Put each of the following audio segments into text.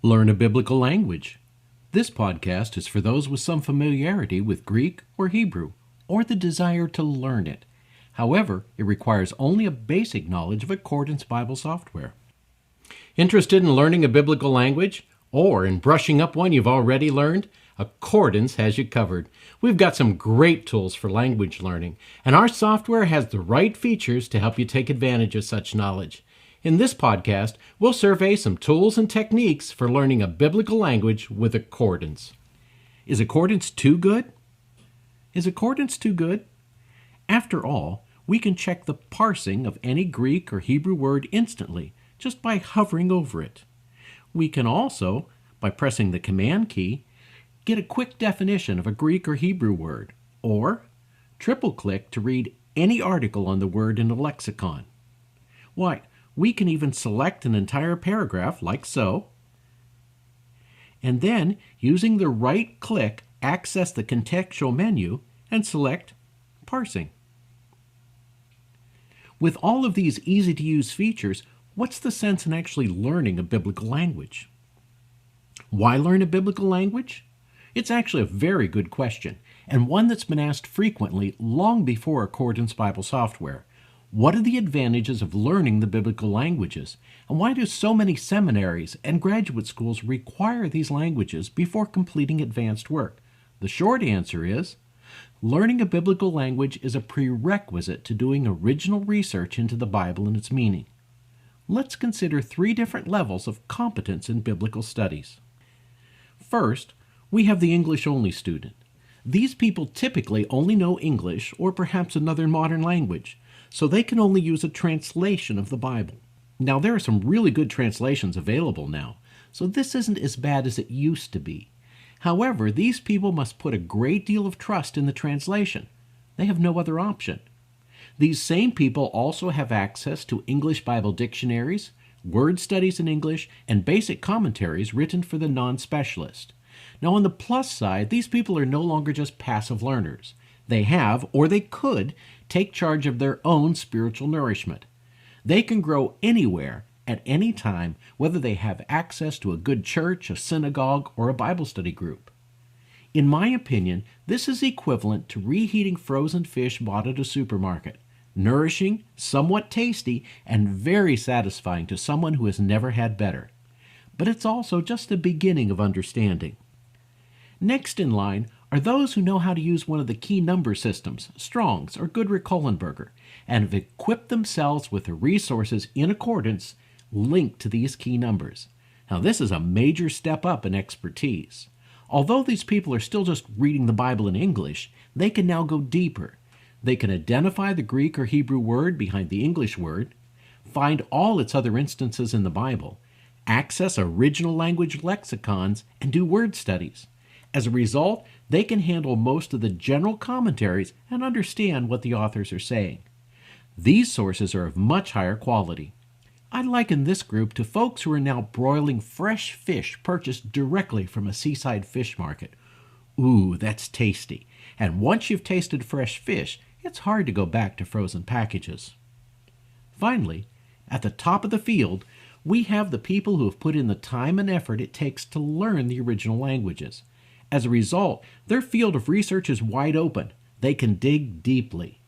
Learn a biblical language. This podcast is for those with some familiarity with Greek or Hebrew, or the desire to learn it. However, it requires only a basic knowledge of Accordance Bible software. Interested in learning a biblical language, or in brushing up one you've already learned? Accordance has you covered. We've got some great tools for language learning, and our software has the right features to help you take advantage of such knowledge. In this podcast, we'll survey some tools and techniques for learning a biblical language with Accordance. Is Accordance too good? Is Accordance too good? After all, we can check the parsing of any Greek or Hebrew word instantly just by hovering over it. We can also, by pressing the Command key, get a quick definition of a Greek or Hebrew word, or triple-click to read any article on the word in a lexicon. Why, we can even select an entire paragraph like so, and then, using the right click, access the contextual menu and select Parsing. With all of these easy-to-use features, what's the sense in actually learning a biblical language? Why learn a biblical language? It's actually a very good question, and one that's been asked frequently long before Accordance Bible software. What are the advantages of learning the biblical languages, and why do so many seminaries and graduate schools require these languages before completing advanced work? The short answer is, learning a biblical language is a prerequisite to doing original research into the Bible and its meaning. Let's consider 3 different levels of competence in biblical studies. First, we have the English-only student. These people typically only know English or perhaps another modern language, so they can only use a translation of the Bible. Now, there are some really good translations available now, so this isn't as bad as it used to be. However, these people must put a great deal of trust in the translation. They have no other option. These same people also have access to English Bible dictionaries, word studies in English, and basic commentaries written for the non-specialist. Now, on the plus side, these people are no longer just passive learners. They have, or they could, take charge of their own spiritual nourishment. They can grow anywhere, at any time, whether they have access to a good church, a synagogue, or a Bible study group. In my opinion, this is equivalent to reheating frozen fish bought at a supermarket. Nourishing, somewhat tasty, and very satisfying to someone who has never had better. But it's also just the beginning of understanding. Next in line are those who know how to use one of the key number systems, Strong's or Goodrick-Kohlenberger, and have equipped themselves with the resources in accordance linked to these key numbers. Now, this is a major step up in expertise. Although these people are still just reading the Bible in English, they can now go deeper. They can identify the Greek or Hebrew word behind the English word, find all its other instances in the Bible, access original language lexicons, and do word studies. As a result, they can handle most of the general commentaries and understand what the authors are saying. These sources are of much higher quality. I liken this group to folks who are now broiling fresh fish purchased directly from a seaside fish market. Ooh, that's tasty. And once you've tasted fresh fish, it's hard to go back to frozen packages. Finally, at the top of the field, we have the people who have put in the time and effort it takes to learn the original languages. As a result, their field of research is wide open. They can dig deeply.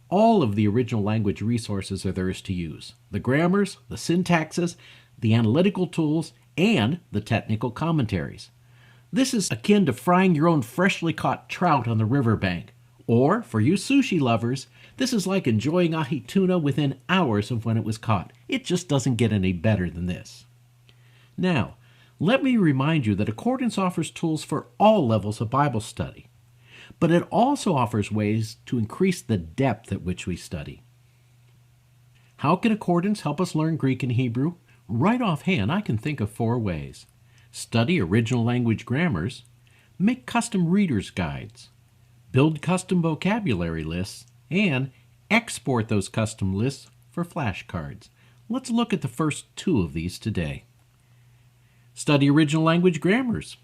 All of the original language resources are theirs to use. The grammars, the syntaxes, the analytical tools, and the technical commentaries. This is akin to frying your own freshly caught trout on the riverbank. Or, for you sushi lovers, this is like enjoying ahi tuna within hours of when it was caught. It just doesn't get any better than this. Now, let me remind you that Accordance offers tools for all levels of Bible study, but it also offers ways to increase the depth at which we study. How can Accordance help us learn Greek and Hebrew? Right offhand, I can think of 4 ways. Study original language grammars, make custom reader's guides, build custom vocabulary lists, and export those custom lists for flashcards. Let's look at the first 2 of these today. Study original language grammars.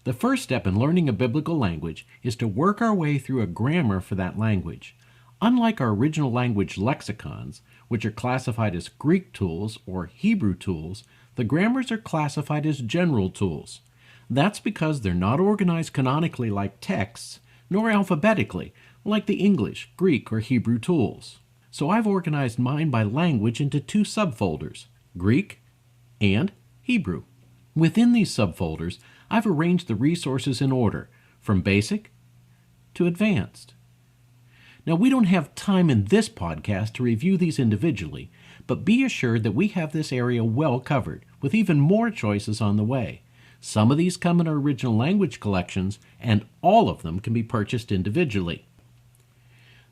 The first step in learning a biblical language is to work our way through a grammar for that language. Unlike our original language lexicons, which are classified as Greek tools or Hebrew tools, the grammars are classified as general tools. That's because they're not organized canonically like texts, nor alphabetically like the English, Greek, or Hebrew tools. So I've organized mine by language into two subfolders, Greek and Hebrew. Within these subfolders, I've arranged the resources in order, from basic to advanced. Now, we don't have time in this podcast to review these individually, but be assured that we have this area well covered, with even more choices on the way. Some of these come in our original language collections, and all of them can be purchased individually.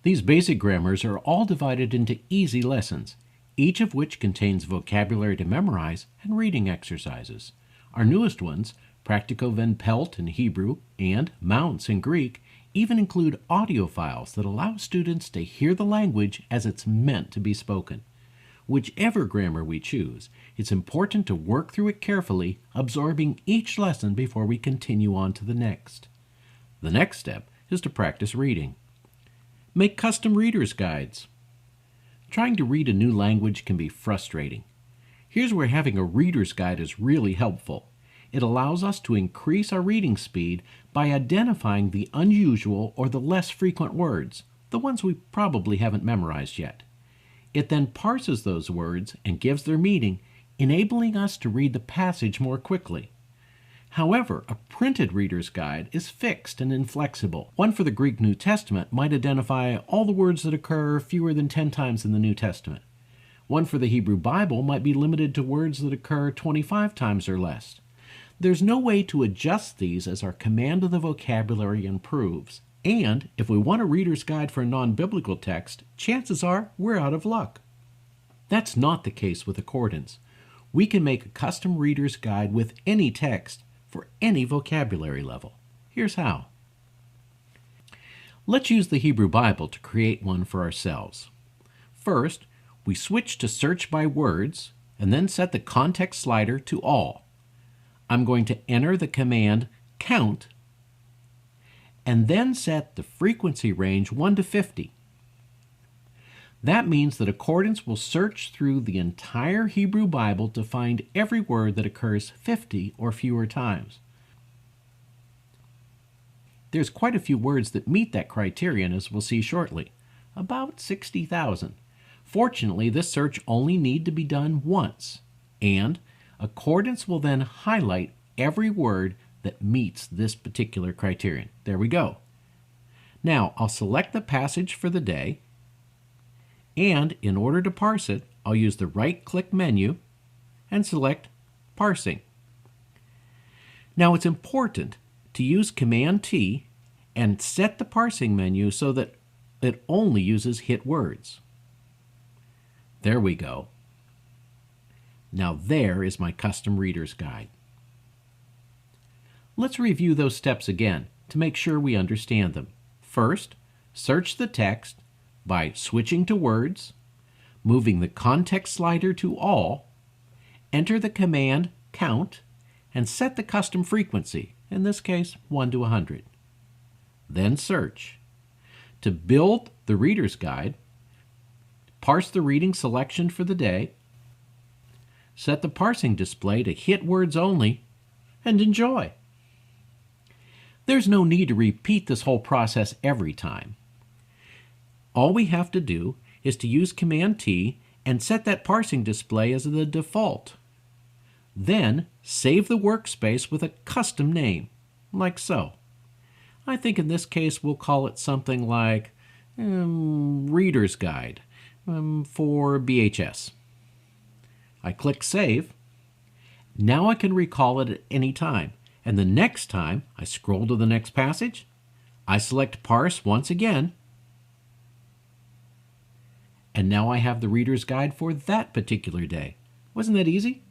These basic grammars are all divided into easy lessons, each of which contains vocabulary to memorize and reading exercises. Our newest ones, Pratico-Van in Hebrew and Mounts in Greek, even include audio files that allow students to hear the language as it's meant to be spoken. Whichever grammar we choose, it's important to work through it carefully, absorbing each lesson before we continue on to the next. The next step is to practice reading. Make custom reader's guides. Trying to read a new language can be frustrating. Here's where having a reader's guide is really helpful. It allows us to increase our reading speed by identifying the unusual or the less frequent words, the ones we probably haven't memorized yet. It then parses those words and gives their meaning, enabling us to read the passage more quickly. However, a printed reader's guide is fixed and inflexible. One for the Greek New Testament might identify all the words that occur fewer than 10 times in the New Testament. One for the Hebrew Bible might be limited to words that occur 25 times or less. There's no way to adjust these as our command of the vocabulary improves. And if we want a reader's guide for a non-biblical text, chances are we're out of luck. That's not the case with accordance. We can make a custom reader's guide with any text for any vocabulary level. Here's how. Let's use the Hebrew Bible to create one for ourselves. First, we switch to search by words and then set the context slider to all. I'm going to enter the command count and then set the frequency range 1 to 50. That means that Accordance will search through the entire Hebrew Bible to find every word that occurs 50 or fewer times. There's quite a few words that meet that criterion, as we'll see shortly, about 60,000. Fortunately, this search only needs to be done once, and Accordance will then highlight every word that meets this particular criterion. There we go. Now, I'll select the passage for the day, and in order to parse it, I'll use the right-click menu and select Parsing. Now, it's important to use Command-T and set the parsing menu so that it only uses hit words. There we go. Now there is my custom reader's guide. Let's review those steps again to make sure we understand them. First, search the text by switching to words, moving the context slider to all, enter the command count, and set the custom frequency, in this case 1 to 100. Then search. To build the reader's guide, parse the reading selection for the day, set the parsing display to hit words only, and enjoy. There's no need to repeat this whole process every time. All we have to do is to use Command-T and set that parsing display as the default. Then save the workspace with a custom name, like so. I think in this case we'll call it something like Reader's Guide for BHS. I click Save. Now I can recall it at any time, and the next time I scroll to the next passage, I select Parse once again, and now I have the Reader's Guide for that particular day. Wasn't that easy?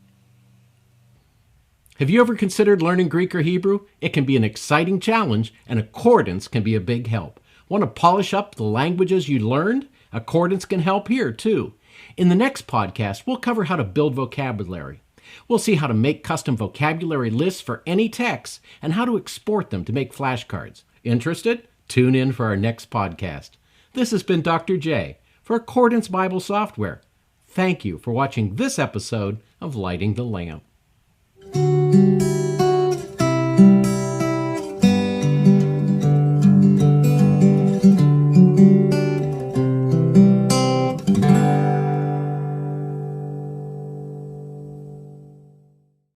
Have you ever considered learning Greek or Hebrew? It can be an exciting challenge, and Accordance can be a big help. Want to polish up the languages you learned? Accordance can help here, too. In the next podcast, we'll cover how to build vocabulary. We'll see how to make custom vocabulary lists for any text and how to export them to make flashcards. Interested? Tune in for our next podcast. This has been Dr. J for Accordance Bible Software. Thank you for watching this episode of Lighting the Lamp.